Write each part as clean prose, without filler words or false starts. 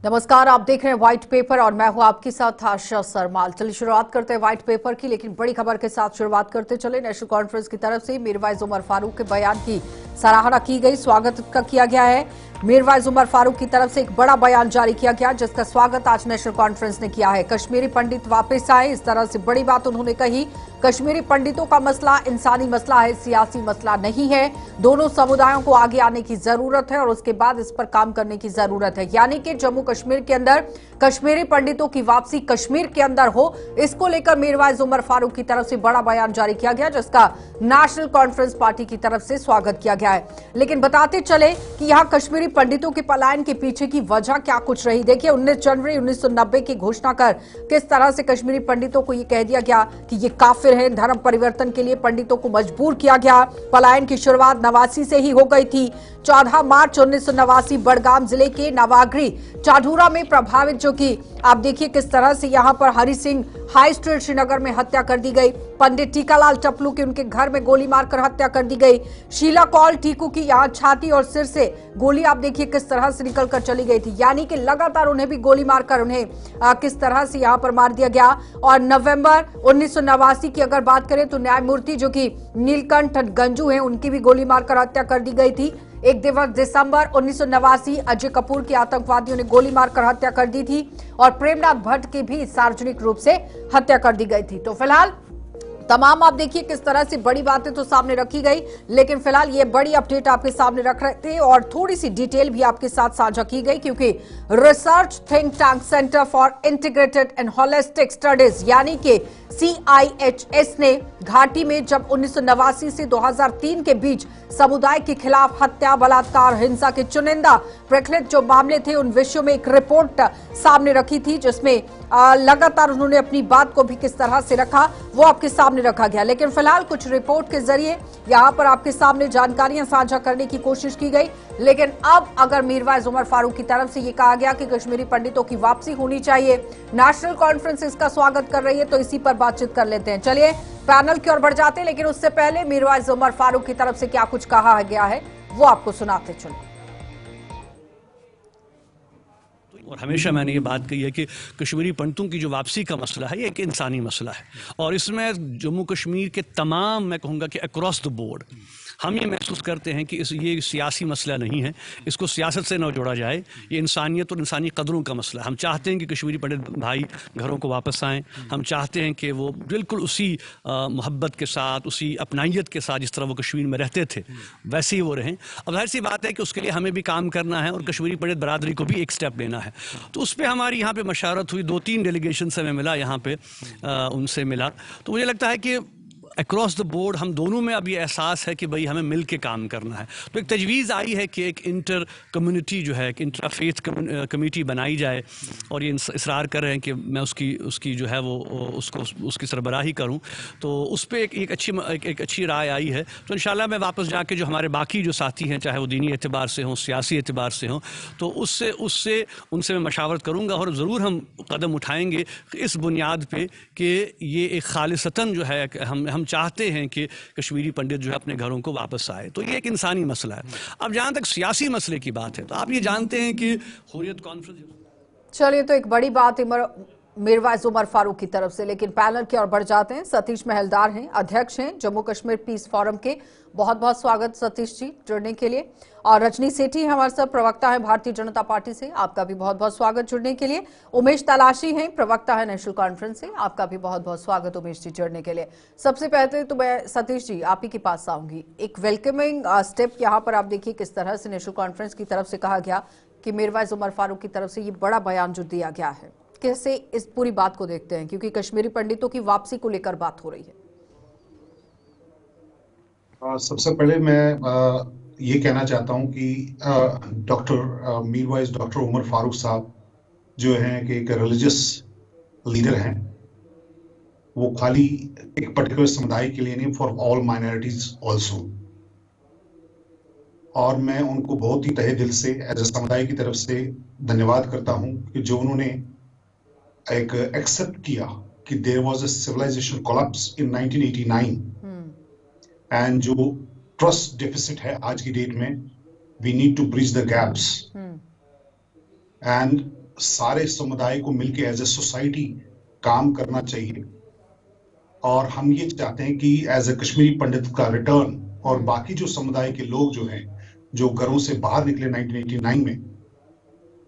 नमस्कार, आप देख रहे हैं व्हाइट पेपर और मैं हूं आपके साथ आशा सरमाल। चलिए शुरुआत करते हैं व्हाइट पेपर की, लेकिन बड़ी खबर के साथ शुरुआत करते चले। नेशनल कॉन्फ्रेंस की तरफ से मीरवाइज उमर फारूक के बयान की सराहना की गई, स्वागत किया गया है। मीरवाइज उमर फारूक की तरफ से एक बड़ा बयान जारी किया गया, जिसका स्वागत आज नेशनल कॉन्फ्रेंस ने किया है। कश्मीरी पंडित वापस आए, इस तरह से बड़ी बात उन्होंने कही। कश्मीरी पंडितों का मसला इंसानी मसला है, सियासी मसला नहीं है। दोनों समुदायों को आगे आने की जरूरत है और उसके बाद इस पर काम करने की जरूरत है, यानी कि जम्मू कश्मीर के अंदर कश्मीरी पंडितों की वापसी कश्मीर के अंदर हो। इसको लेकर मीरवाइज उमर फारूक की तरफ से बड़ा बयान जारी किया गया, जिसका नेशनल कॉन्फ्रेंस पार्टी की तरफ से स्वागत किया गया है। लेकिन बताते चले कि यहां कश्मीरी पंडितों के पलायन के पीछे की वजह क्या कुछ रही। देखिए, 19 जनवरी 1990 की घोषणा कर किस तरह से कश्मीरी पंडितों को यह कह दिया गया कि ये काफिर हैं। धर्म परिवर्तन के लिए पंडितों को मजबूर किया गया। पलायन की शुरुआत नवासी से ही हो गई थी। 14 मार्च 1989 बड़गाम जिले के नवागरी चाढूरा में प्रभावित, जो कि आप देखिए किस तरह से यहां पर हरि सिंह हाई स्ट्रीट श्रीनगर में हत्या कर दी गई। पंडित टीकालाल टपलू की उनके घर में गोली मारकर हत्या कर दी गई। शीला कौल टीकू की यहां छाती और सिर से गोली आप देखिए किस तरह से निकलकर चली गई थी, यानी कि लगातार उन्हें भी गोली मारकर उन्हें किस तरह से यहां पर मार दिया गया। और नवंबर 1989 की अगर बात करें तो न्यायमूर्ति जो कि नीलकंठ गंजू हैं, उनकी भी गोली मारकर हत्या कर दी गई थी। 1 दिसंबर 1989 अजय कपूर की आतंकवादियों ने गोली मारकर हत्या कर दी थी और प्रेमनाथ भट्ट की भी सार्वजनिक रूप से हत्या कर दी गई थी। तो फिलहाल तमाम आप देखिए किस तरह से बड़ी बातें तो सामने रखी गई, लेकिन फिलहाल ये बड़ी अपडेट आपके सामने रख रहे थे और थोड़ी सी डिटेल भी आपके साथ साझा की गई, क्योंकि research think tank centre for integrated and holistic studies यानी कि CIHS ने घाटी में जब 1989 से 2003 के बीच समुदाय के खिलाफ हत्या, बलात्कार, हिंसा के चुनिंदा प्रचलित जो मामले थे, उन विषयों में एक रिपोर्ट सामने रखी थी, जिसमें लगातार उन्होंने अपनी बात को भी किस तरह से रखा वो आपके सामने रखा गया। लेकिन फिलहाल कुछ रिपोर्ट के जरिए यहां पर आपके सामने जानकारियां साझा करने की कोशिश की गई। लेकिन अब अगर मीरवाइज उमर फारूक की तरफ से यह कहा गया कि कश्मीरी पंडितों की वापसी होनी चाहिए, नेशनल कॉन्फ्रेंस इसका स्वागत कर रही है, तो इसी पर बातचीत कर लेते हैं। चलिए पैनल की ओर बढ़ जाते हैं, लेकिन उससे पहले मीरवाइज उमर फारूक की तरफ से क्या कुछ कहा गया है वो आपको सुनाते चलो। और हमेशा मैंने ये बात कही है कि कश्मीरी पंडितों की जो वापसी का मसला है ये एक इंसानी मसला है, और इसमें जम्मू कश्मीर के तमाम, मैं कहूँगा कि अक्रॉस द बोर्ड हम ये महसूस करते हैं कि ये सियासी मसला नहीं है, इसको सियासत से न जोड़ा जाए। ये इंसानियत और इंसानी कदरों का मसला है। हम चाहते हैं कि कश्मीरी पंडित भाई घरों को वापस आएँ। हम चाहते हैं कि वो बिल्कुल उसी मोहब्बत के साथ, उसी अपनाइयत के साथ जिस तरह वो कश्मीर में रहते थे वैसे ही वो रहें। अब जाहिर सी बात है कि उसके लिए हमें भी काम करना है और कश्मीरी पंडित बरादरी को भी एक स्टेप लेना है। तो उस पर हमारी यहाँ पे मशावरत हुई, 2-3 डेलीगेशन से मैं मिला यहाँ पे, उनसे मिला। तो मुझे लगता है कि अक्रॉस द बोर्ड हम दोनों में अब ये एहसास है कि भाई हमें मिल के काम करना है। तो एक तजवीज़ आई है कि एक इंटर कम्युनिटी जो है, एक इंटर फेथ कमेटी बनाई जाए, और ये इसरार कर रहे हैं कि मैं उसकी जो है वो उसकी सरबराही करूं। तो उस पर एक अच्छी राय आई है। तो इंशाल्लाह मैं वापस जाके जो हमारे बाकी जो साथी हैं, चाहे वो दीनी एतबार से हों, सियासी एतबार से हों, तो उनसे मैं मशावरत करूँगा और ज़रूर हम कदम उठाएँगे इस बुनियाद पर कि ये एक खालिसतन जो है हम चाहते हैं कि कश्मीरी पंडित जो है अपने घरों को वापस आए। तो ये एक इंसानी मसला है। अब जहां तक सियासी मसले की बात है, तो आप ये जानते हैं कि हुर्रियत कॉन्फ्रेंस, चलिए तो एक बड़ी बात मीरवाइज उमर फारूक की तरफ से। लेकिन पैनल की ओर बढ़ जाते हैं। सतीश महलदार हैं, अध्यक्ष हैं जम्मू कश्मीर पीस फोरम के। बहुत बहुत स्वागत सतीश जी जुड़ने के लिए। और रजनी सेठी हमारे साथ प्रवक्ता हैं भारतीय जनता पार्टी से, आपका भी बहुत बहुत स्वागत जुड़ने के लिए। उमेश तलाशी हैं, प्रवक्ता है नेशनल कॉन्फ्रेंस से, आपका भी बहुत बहुत स्वागत उमेश जी जुड़ने के लिए। सबसे पहले तो मैं सतीश जी आप ही के पास आऊंगी। एक वेलकमिंग स्टेप यहाँ पर आप देखिए किस तरह से नेशनल कॉन्फ्रेंस की तरफ से कहा गया कि मीरवाइज उमर फारूक की तरफ से ये बड़ा बयान जो दिया गया है, कैसे इस पूरी बात को देखते हैं, क्योंकि कश्मीरी पंडितों की वापसी को लेकर बात हो रही है। सबसे पहले मैं ये कहना चाहता हूं कि डॉक्टर उमर फारूक साहब जो हैं कि एक रिलीजियस लीडर हैं। वो खाली एक पर्टिकुलर समुदाय के लिए नहीं, फॉर ऑल माइनॉरिटीज ऑल्सो। और मैं उनको बहुत ही तहे दिल से एज ए समुदाय की तरफ से धन्यवाद करता हूं कि जो उन्होंने एक एक्सेप्ट किया कि there was a civilization collapse in 1989 and जो ट्रस्ट डेफिसिट है आज की डेट में, we need to bridge the gaps and सारे समुदाय को मिलकर एज ए सोसाइटी काम करना चाहिए। और हम ये चाहते हैं कि एज ए कश्मीरी पंडित का रिटर्न और बाकी जो समुदाय के लोग जो हैं, जो घरों से बाहर निकले 1989 में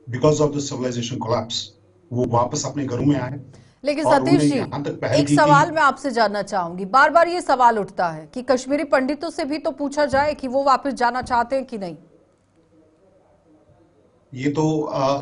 because of the civilization collapse, वो वापस अपने घरों में आए। लेकिन और सतीश जी, यहाँ तक पहल एक की सवाल कि मैं आपसे जानना चाहूंगी, बार बार ये सवाल उठता है कि कश्मीरी पंडितों से भी तो पूछा जाए कि वो वापस जाना चाहते हैं कि नहीं। ये तो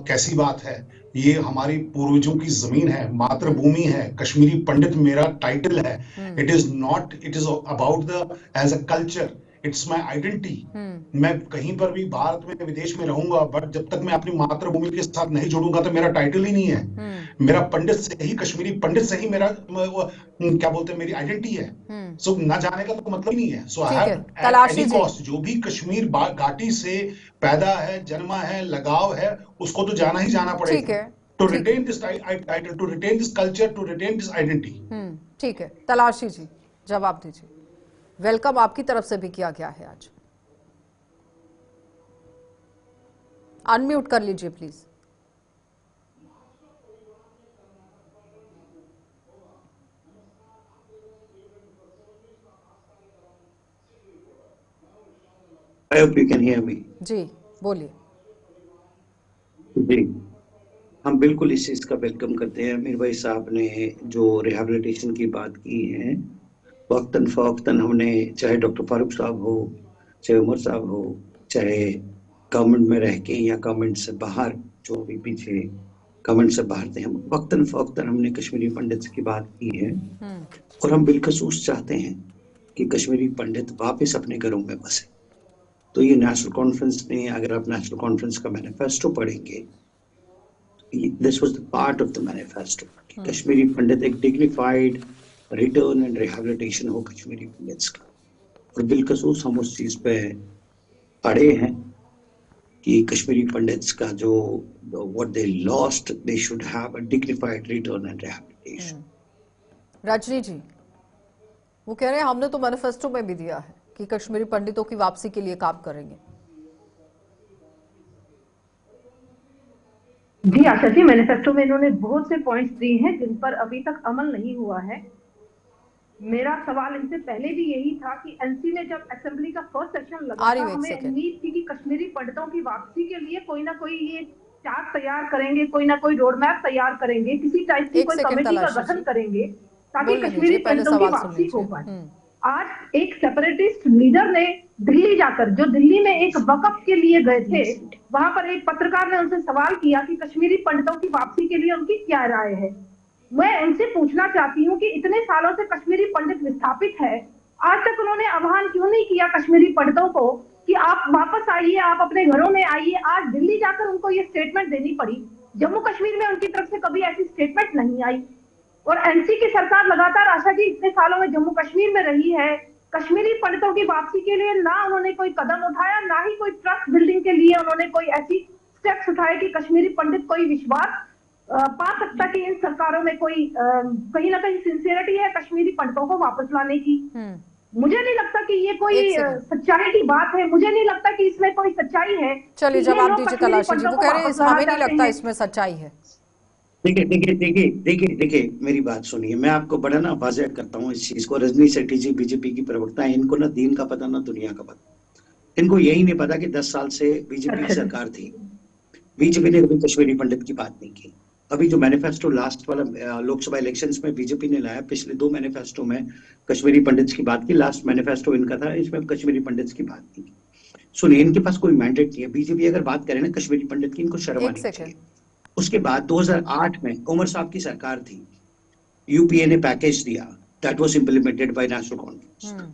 कैसी बात है, ये हमारी पूर्वजों की जमीन है, मातृभूमि है। कश्मीरी पंडित मेरा टाइटल है। It is about the as a culture, it's my identity. मैं कहीं पर भी भारत में विदेश में रहूंगा, बट जब तक मैं अपनी मातृभूमि के साथ नहीं जुड़ूंगा तो मेरा टाइटल ही नहीं है। मेरा पंडित से ही, कश्मीरी पंडित से ही मेरा क्या बोलते हैं, मेरी आइडेंटिटी है। सो न जाने का तो मतलब ही नहीं है। So I have at any cost, जो भी कश्मीर घाटी से पैदा है, जन्मा है, लगाव है, उसको तो जाना ही जाना पड़ेगा। To retain this title, to retain this culture, to retain this identity. ठीक है, तलाशी जी जवाब दीजिए। वेलकम आपकी तरफ से भी किया गया है आज। अनम्यूट कर लीजिए please. I hope you can hear me. जी बोलिए। जी, हम बिल्कुल इस चीज का वेलकम करते हैं। मीर भाई साहब ने जो रिहैबिलिटेशन की बात की है, वक्तन फवक्तन हमने, चाहे डॉक्टर फारूक साहब हो, चाहे उमर साहब हो, चाहे गवर्नमेंट में रह के या गवर्नमेंट से बाहर, जो भी पीछे गवर्नमेंट से बाहर थे, हम वक्तन फवक्तन हमने कश्मीरी पंडित की बात की है। और हम बिलखसूस चाहते हैं कि कश्मीरी पंडित वापस अपने घरों में बसे। तो ये नेशनल कॉन्फ्रेंस ने, अगर आप नेशनल कॉन्फ्रेंस का मैनिफेस्टो पढ़ेंगे, this was the part of the manifesto, Kashmiri Pandit एक डिग्निफाइड रिटर्न एंड रिहैबिलिटेशन हो कश्मीरी पंडित्स का। और बिलखसूस हम उस चीज पे अड़े हैं कि कश्मीरी पंडित्स का जो what they lost, they should have a dignified return and rehabilitation. Rajni ji, वो कह रहे हैं हमने तो मैनिफेस्टो में भी दिया है कि कश्मीरी पंडितों की वापसी के लिए काम करेंगे। जी आशा जी, मैनिफेस्टो में इन्होंने बहुत से पॉइंट्स दिए हैं जिन पर अभी तक अमल नहीं हुआ है। मेरा सवाल इनसे पहले भी यही था कि एनसी में जब असेंबली का फर्स्ट सेशन लगा था, हमें उम्मीद थी कि कश्मीरी पंडितों की वापसी के लिए कोई ना कोई ये चार्ट तैयार करेंगे, कोई ना कोई रोड मैप तैयार करेंगे, किसी टाइप की कोई कमेटी का गठन करेंगे ताकि कश्मीरी पंडितों की वापसी हो पाए। आज एक सेपरेटिस्ट लीडर ने दिल्ली जाकर, जो दिल्ली में एक वक़्फ के लिए गए थे, वहां पर एक पत्रकार ने उनसे सवाल किया कि कश्मीरी पंडितों की वापसी के लिए उनकी क्या राय है। मैं उनसे पूछना चाहती हूँ कि इतने सालों से कश्मीरी पंडित विस्थापित है, आज तक उन्होंने आह्वान क्यों नहीं किया कश्मीरी पंडितों को कि आप वापस आइए, आप अपने घरों में आइए। आज दिल्ली जाकर उनको ये स्टेटमेंट देनी पड़ी। जम्मू कश्मीर में उनकी तरफ से कभी ऐसी स्टेटमेंट नहीं आई। और एनसी की सरकार लगातार, आशा जी, इतने सालों में जम्मू कश्मीर में रही है, कश्मीरी पंडितों की वापसी के लिए ना उन्होंने कोई कदम उठाया, ना ही कोई ट्रस्ट बिल्डिंग के लिए उन्होंने कोई ऐसी स्टेप्स उठाए कि कश्मीरी पंडित कोई विश्वास पा सकता कि इन सरकारों में कोई कहीं ना कहीं सिंसियरिटी है कश्मीरी पंडितों को वापस लाने की। मुझे नहीं लगता कि ये कोई सच्चाई की बात है, मुझे नहीं लगता कि इसमें कोई सच्चाई है। चलिए जवाब दीजिए तलाशी जी। वो कह रहे हैं हमें नहीं लगता इसमें सच्चाई है। देखिए मेरी बात सुनिए, मैं आपको बड़ा ना वाज़ेह करता हूँ इस चीज को। रजनी सेठी जी बीजेपी की प्रवक्ता है, इनको ना दीन का पता ना दुनिया का पता। इनको यही नहीं पता कि 10 साल से बीजेपी की सरकार थी, बीजेपी ने कभी कश्मीरी पंडित की बात नहीं की। अभी जो मैनिफेस्टो लास्ट वाला लोकसभा इलेक्शंस में बीजेपी ने लाया, पिछले 2 मैनिफेस्टो में कश्मीरी पंडित की बात की। लास्ट मैनिफेस्टो इनका था, इसमें कश्मीरी पंडित की बात की। सुनिए, इनके पास कोई मैंडेट नहीं है। बीजेपी अगर बात करे ना कश्मीरी पंडित की, इनको शर्म आनी चाहिए। उसके बाद 2008 में उमर साहब की सरकार थी, यूपीए ने पैकेज दिया, that was implemented bye national conference.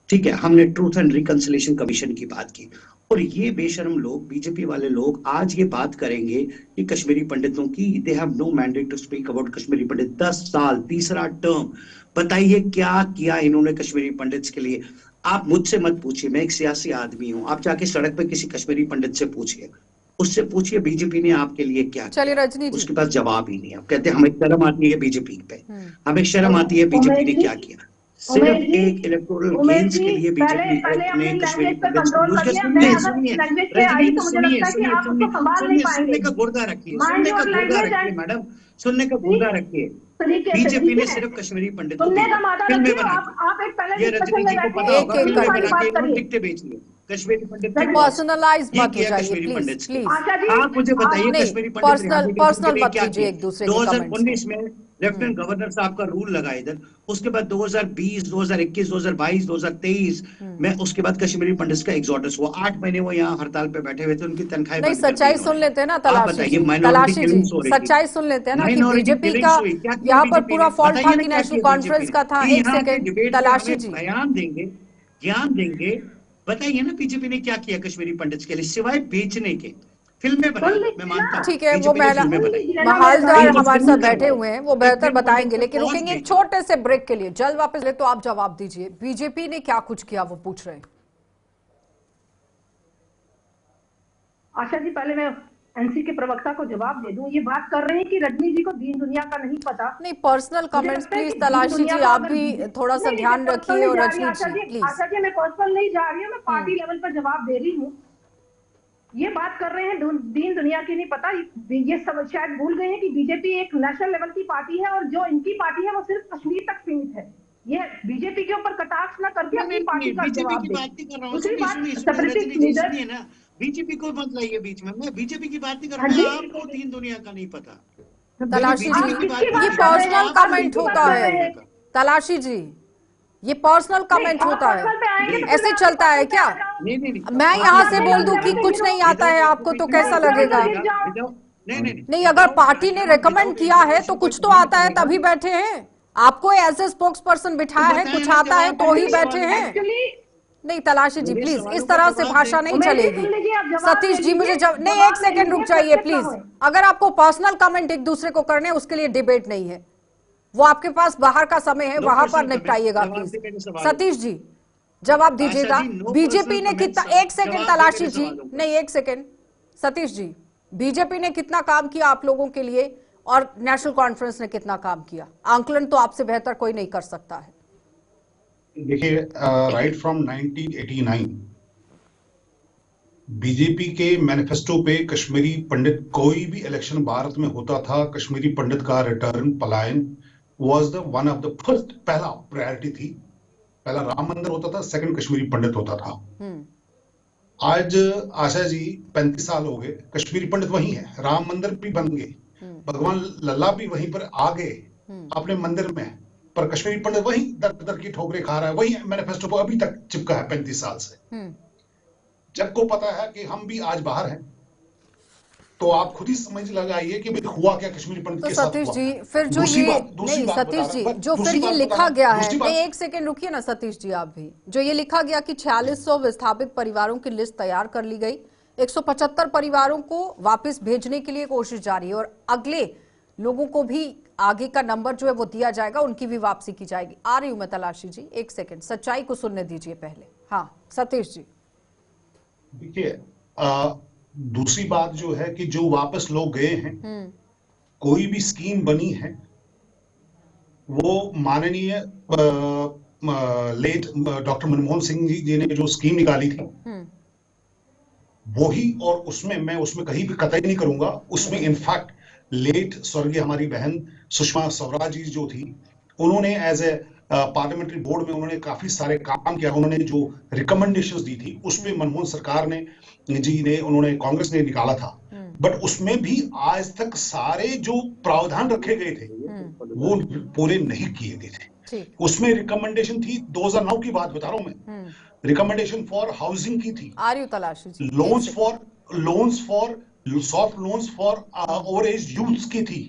ठीक है, हमने ट्रूथ एंड रिकंसिलिएशन कमीशन की बात की। और ये बेशरम लोग, बीजेपी वाले लोग आज ये बात करेंगे कि कश्मीरी पंडितों की, they have no mandate to speak about Kashmiri Pandit. 10 साल, तीसरा टर्म, बताइए क्या किया इन्होंने कश्मीरी पंडित के लिए। आप मुझसे मत पूछिए, मैं एक सियासी आदमी हूँ। आप जाके सड़क पे किसी कश्मीरी पंडित से पूछिए, उससे पूछिए बीजेपी ने आपके लिए क्या किया। रजनी जी, उसके पास जवाब ही नहीं। आप कहते हैं हमें शर्म आती है बीजेपी पे, हमें शर्म आती है बीजेपी ने क्या किया। सिर्फ एक इलेक्टोरल गेन्स के लिए बीजेपी ने कश्मीरी पंडित सुनिए सुनिए सुनने का गुर्दा रखिए, मैडम, सुनने का गुर्दा रखिए। बीजेपी ने सिर्फ कश्मीरी पंडित को फिल्में बनाई, ये रजनी जी को पता होगा, फिल्में बना के टिकटें बेच ली कश्मीरी पंडित। पर्सनलाइज मत हो जाइए कश्मीरी पंडित, प्लीज। आप मुझे बताइए कश्मीरी पंडित पर्सनल मत कीजिए एक दूसरे के कमेंट्स। 2019 में लेफ्टिनेंट गवर्नर साहब का रूल लगा इधर, उसके बाद 2020, 2021, 2022, 2023 में उसके बाद कश्मीरी पंडित का एग्जॉडस हुआ। 8 महीने वो यहाँ हड़ताल पे बैठे हुए थे, उनकी तनख्वाहें नहीं, सच्चाई सुन लेते हैं ना तलाशी जी, सच्चाई सुन लेते हैं ना कि बीजेपी का यहाँ पर पूरा फॉल्ट था कि नेशनल कॉन्फ्रेंस का था। एक सेकंड तलाशी जी, ज्ञान देंगे, बताइए ना बीजेपी ने क्या किया कश्मीरी पंडित के लिए सिवाय बेचने के। फिल्में बनाई, मैं मानता हूं, ठीक है, वो महालदार हमारे साथ बैठे हुए हैं, वो बेहतर बताएंगे, लेकिन रुकेंगे एक छोटे से ब्रेक के लिए। जल्द वापस ले तो आप जवाब दीजिए, बीजेपी ने क्या कुछ किया वो पूछ रहे हैं। आशा जी, पहले मैं एनसी के प्रवक्ता को जवाब दे दूं। ये बात कर रहे हैं कि रजनी जी को दीन दुनिया का नहीं पता। नहीं, पर्सनल कमेंट्स प्लीज तलाशी जी, आप भी थोड़ा सा ध्यान रखिए। और रजनी जी प्लीज। आशा जी, मैं पर्सनल नहीं जा रही हूँ, मैं पार्टी लेवल पर जवाब दे रही हूँ। ये बात कर रहे हैं दीन दुनिया की नहीं पता, ये सब शायद भूल गए हैं कि बीजेपी एक नेशनल लेवल की पार्टी है और जो इनकी पार्टी है वो सिर्फ कश्मीर तक सीमित है। ये बीजेपी के ऊपर कटाक्ष ना करके अपनी पार्टी का जवाब दे। दूसरी बात, सेपरेटिस्ट लीडर, बीजेपी को मत लाइए बीच में, मैं बीजेपी की बात नहीं कर रहा हूं, आपको दीन दुनिया का नहीं पता। तलाशी जी, ये पर्सनल कमेंट होता है। तलाशी जी, ये पर्सनल कमेंट होता है, ऐसे चलता है क्या? नहीं, मैं यहाँ से बोल दूं कि कुछ नहीं आता है आपको तो कैसा लगेगा? नहीं, अगर पार्टी ने रेकमेंड किया है तो कुछ तो आता है, तभी बैठे हैं। आपको एज ए स्पोक्स पर्सन बिठाया है, कुछ आता है तो ही बैठे हैं। नहीं तलाशी जी प्लीज, इस तरह से भाषा नहीं चलेगी। सतीश जी मुझे नहीं, एक सेकंड रुक जाइए प्लीज। अगर आपको पर्सनल कमेंट एक दूसरे को करने, उसके लिए डिबेट नहीं है, वो आपके पास बाहर का समय है, वहां पर निपटाइएगा प्लीज। सतीश जी जवाब दीजिएगा, बीजेपी ने कितना, एक सेकंड तलाशी जी, नहीं एक सेकंड सतीश जी, बीजेपी ने कितना काम किया आप लोगों के लिए और नेशनल कॉन्फ्रेंस ने कितना काम किया? आंकलन तो आपसे बेहतर कोई नहीं कर सकता है। देखिए, राइट फ्रॉम 1989 बीजेपी के मैनिफेस्टो पे कश्मीरी पंडित, कोई भी इलेक्शन भारत में होता था, कश्मीरी पंडित का रिटर्न, पलायन was the one of the first, पहला प्रायोरिटी थी। पहला राम मंदिर होता था, सेकंड कश्मीरी पंडित होता था। आज आशा जी 35 साल हो गए, कश्मीरी पंडित वही है, राम मंदिर भी बन गए, भगवान लल्ला भी वहीं पर आ गए अपने मंदिर में, पर कश्मीरी पंडित वही दर दर की ठोकरें खा रहा है, वही मैनिफेस्टो पर अभी तक चिपका है 35 साल से। जग को पता है कि हम भी आज बाहर हैं, तो आप खुद ही समझ लगाइए कि हुआ क्या कश्मीरी पंडित के साथ। सतीश जी फिर जो ये नहीं, सतीश जी जो फिर ये लिखा गया है, नहीं एक सेकंड रुकिए ना सतीश जी, आप भी, जो ये लिखा गया कि 4600 विस्थापित परिवारों की लिस्ट तैयार कर ली गई, 175 परिवारों को वापस भेजने के लिए कोशिश जारी है और अगले लोगों को भी आगे का नंबर जो है वो दिया जाएगा, उनकी भी वापसी की जाएगी। आ रही हूं मैं तलाशी जी, एक सेकंड सच्चाई को सुनने दीजिए पहले। हाँ सतीश जी, देखिए दूसरी बात जो है कि जो वापस लोग गए हैं, कोई भी स्कीम बनी है वो माननीय लेट डॉक्टर मनमोहन सिंह जी ने जो स्कीम निकाली थी वो ही, और उसमें कहीं भी कतई नहीं करूंगा, उसमें इनफैक्ट लेट स्वर्गीय हमारी बहन सुषमा स्वराज जी जो थी, उन्होंने एज ए पार्लियामेंट्री बोर्ड में उन्होंने काफी सारे काम किया। उन्होंने जो रिकमेंडेशंस दी थी उसमें मनमोहन सरकार ने उन्होंने कांग्रेस ने निकाला था, बट उसमें भी आज तक सारे जो प्रावधान रखे गए थे वो पूरे नहीं किए गए थे। उसमें रिकमेंडेशन थी, 2009 की बात बता रहा हूं मैं, रिकमेंडेशन फॉर हाउसिंग की थी, loans for soft loans for over as youths की थी,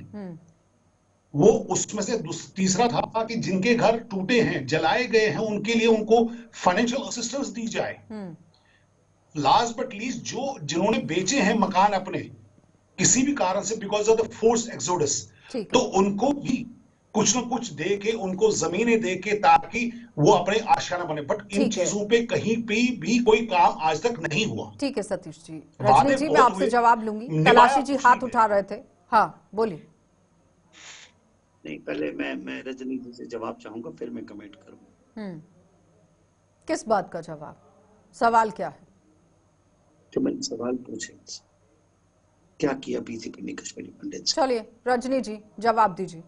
वो उसमें से तीसरा था कि जिनके घर टूटे हैं, जलाए गए हैं, उनके लिए उनको फाइनेंशियल असिस्टेंस दी जाए। लास्ट बट लीस्ट जिन्होंने बेचे हैं मकान अपने किसी भी कारण से because of the force exodus, तो उनको भी कुछ ना कुछ दे के, उनको जमीनें दे के, ताकि वो अपने आशियाना बने। बट इन चीजों पे कहीं पे भी कोई काम आज तक नहीं हुआ। ठीक है सतीश जी, रजनी जी मैं आपसे जवाब लूंगी, तलाशी जी हाथ उठा रहे थे, हाँ बोलिए। नहीं, पहले मैं रजनी जी से जवाब चाहूंगा, फिर मैं कमेंट करूंगा। किस बात का जवाब? सवाल क्या है? जो मैंने सवाल पूछे, क्या किया बीजेपी ने कश्मीरी पंडित से? चलिए रजनी जी जवाब दीजिए।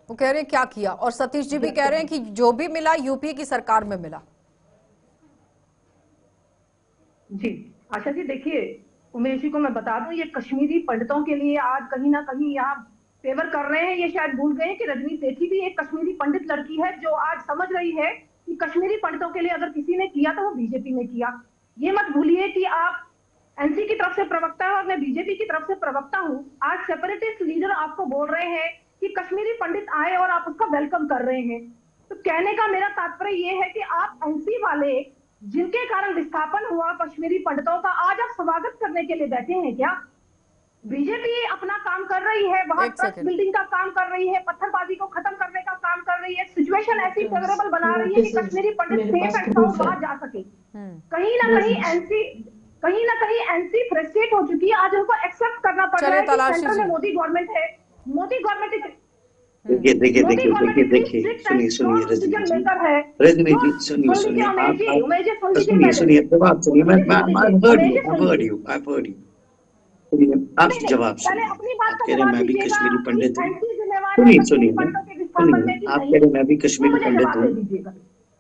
वो कह रहे हैं क्या किया, और सतीश जी भी कह रहे हैं कि जो भी मिला यूपी की सरकार में मिला। जी आशा जी, देखिए उमेश जी को मैं बता दूं, ये कश्मीरी पंडितों के लिए आज कहीं ना कहीं यहाँ फेवर कर रहे हैं। ये शायद भूल गए कि रजनी सेठी भी एक कश्मीरी पंडित लड़की है जो आज समझ रही है कि कश्मीरी पंडितों के लिए अगर किसी ने किया तो वो बीजेपी ने किया। ये मत भूलिए कि आप एनसी की तरफ से प्रवक्ता है और मैं बीजेपी की तरफ से प्रवक्ता हूँ। आज सेपरेटिस्ट लीडर आपको बोल रहे हैं कि कश्मीरी पंडित आए और आप उसका वेलकम कर रहे हैं। तो कहने का मेरा तात्पर्य ये है कि आप एनसी वाले जिनके कारण विस्थापन हुआ कश्मीरी पंडितों का, आज आप स्वागत करने के लिए बैठे हैं क्या? बीजेपी अपना काम कर रही है, वहां ट्रस्ट बिल्डिंग का काम कर रही है, पत्थरबाजी को खत्म करने का काम कर रही है, सिचुएशन ऐसी फेवरेबल बना रही है कि कश्मीरी पंडित सेफ एंड साउंड बाहर जा सके। कहीं ना कहीं एनसी फ्रस्ट्रेट हो चुकी है। आज उनको एक्सेप्ट करना पड़ रहा है कि सेंटर में मोदी गवर्नमेंट है, मोदी गवर्नमेंट देखिए सुनिए रजनी जी सुनिए जवाब सुनिए। मैं आप जवाब सुनिए। आप कह रहे मैं भी कश्मीरी पंडित हूँ। सुनिए आप कह रहे मैं भी कश्मीरी पंडित हूँ।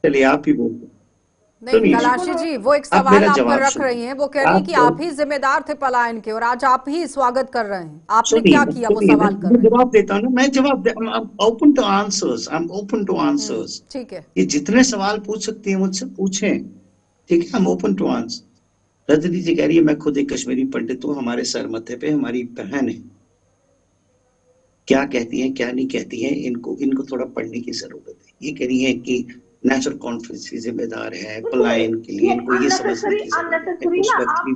चलिए आप ही बोलिए। नहीं तलाशी जी, वो एक सवाल आप पर रख रही हैं। वो कह रही हैं कि आप ही जिम्मेदार थे पलायन के और आज आप ही स्वागत कर रहे हैं। आपने क्या किया वो सवाल कर रहे हैं। जवाब देता हूँ ना, मैं जवाब open two answers. I am open two answers. ठीक है, ये जितने सवाल पूछ सकती हैं मुझसे पूछें, ठीक है? I am open to answer. Rajni ji कह रही है मैं खुद एक कश्मीरी पंडित हूँ, हमारे सर मत्थे पे हमारी बहन है। क्या कहती हैं क्या नहीं कहती हैं, इनको थोड़ा पढ़ने की जरूरत है। ये कह रही है कि नेशनल कॉन्फ्रेंस की जिम्मेदार है पलायन के लिए, इनको ये समझने की जरूरत है। उस वक्त की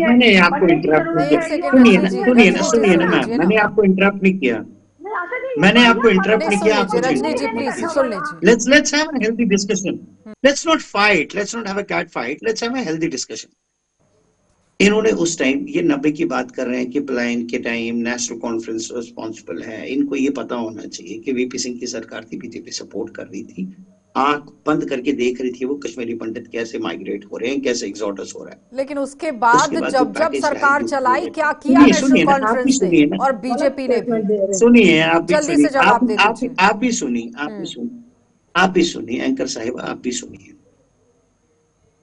मैंने आपको इंटरप्ट नहीं किया। सुनिए ना मैम, मैंने आपको इंटरप्ट नहीं किया। मैंने आपको इंटरप्ट नहीं किया। रजनी जी प्लीज सुन लीजिए। Let's have a healthy discussion. Let's not fight. Let's not have a cat fight. Let's have a healthy discussion. इन्होंने उस टाइम ये 90 की बात कर रहे हैं कि पलायन के टाइम नेशनल कॉन्फ्रेंस रिस्पॉन्सिबल है। इनको ये पता होना चाहिए कि वीपी सिंह की सरकार थी, बीजेपी सपोर्ट कर रही थी, आंख बंद करके देख रही थी वो कश्मीरी पंडित कैसे माइग्रेट हो रहे हैं, कैसे एग्जॉडस हो रहा है। लेकिन उसके बाद जब सरकार चलाई क्या किया नेशनल कॉन्फ्रेंस ने और बीजेपी ने भी? सुनिए आप जल्दी से जवाब दे दीजिए। आप भी सुनिए एंकर साहिब, आप भी सुनिए।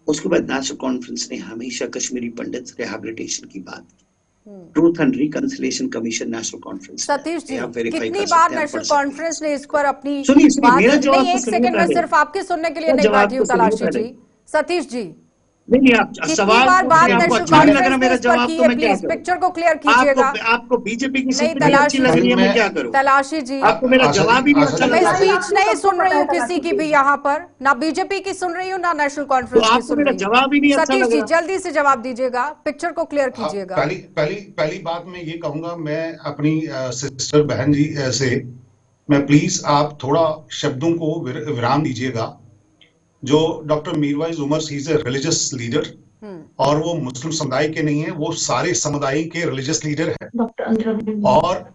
उसके बाद नेशनल कॉन्फ्रेंस ने हमेशा कश्मीरी पंडित रिहैबिलिटेशन की बात की। Truth and reconciliation commission National Conference. Satish ji कितनी बार नेशनल कॉन्फ्रेंस ने इस पर अपनी मेरा जवाब एक सेकंड में सिर्फ आपके सुनने के लिए नहीं बैठी हूँ तलाशी जी। सतीश जी नहीं आप सवाल आपको अच्छा नहीं लग रहा मेरा जवाब तो मैं क्या करूं? पिक्चर को क्लियर कीजिएगा। आपको बीजेपी की सिंपैथी अच्छी लग रही है, मैं क्या करूं? तलाशी जी आपको मेरा जवाब ही नहीं अच्छा लग रहा। मैं स्पीच नहीं सुन रही हूँ किसी की भी यहाँ पर, ना बीजेपी की सुन रही हूँ ना नेशनल कॉन्फ्रेंस की सुन रही हूँ। जवाब ही नहीं अच्छा लग रहा। सतीश जी जल्दी से जवाब दीजिएगा, पिक्चर को क्लियर कीजिएगा। पहली बात मैं ये कहूंगा, मैं अपनी सिस्टर बहन जी से मैं प्लीज आप थोड़ा शब्दों को विराम दीजिएगा। जो doctor Mirwaiz Umar he is a religious leader और वो मुस्लिम समुदाय के नहीं है, वो सारे समुदाय के रिलीजियस लीडर है। और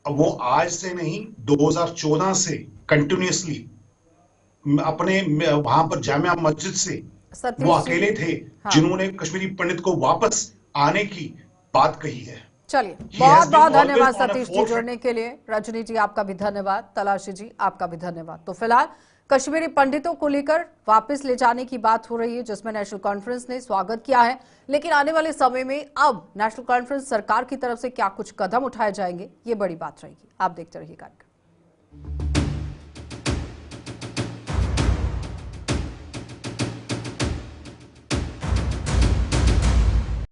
वो आज से नहीं 2014 से कंटिन्यूअसली अपने वहां पर जामिया मस्जिद से वो अकेले थे जिन्होंने कश्मीरी पंडित को वापस आने की बात कही है। चलिए बहुत बहुत धन्यवाद सतीश जी जुड़ने के लिए। रजनी जी आपका भी धन्यवाद, तलाशी जी आपका भी धन्यवाद। तो फिलहाल कश्मीरी पंडितों को लेकर वापस ले जाने की बात हो रही है जिसमें नेशनल कॉन्फ्रेंस ने स्वागत किया है, लेकिन आने वाले समय में अब नेशनल कॉन्फ्रेंस सरकार की तरफ से क्या कुछ कदम उठाए जाएंगे ये बड़ी बात रहेगी। आप देखते रहिए कार्यक्रम।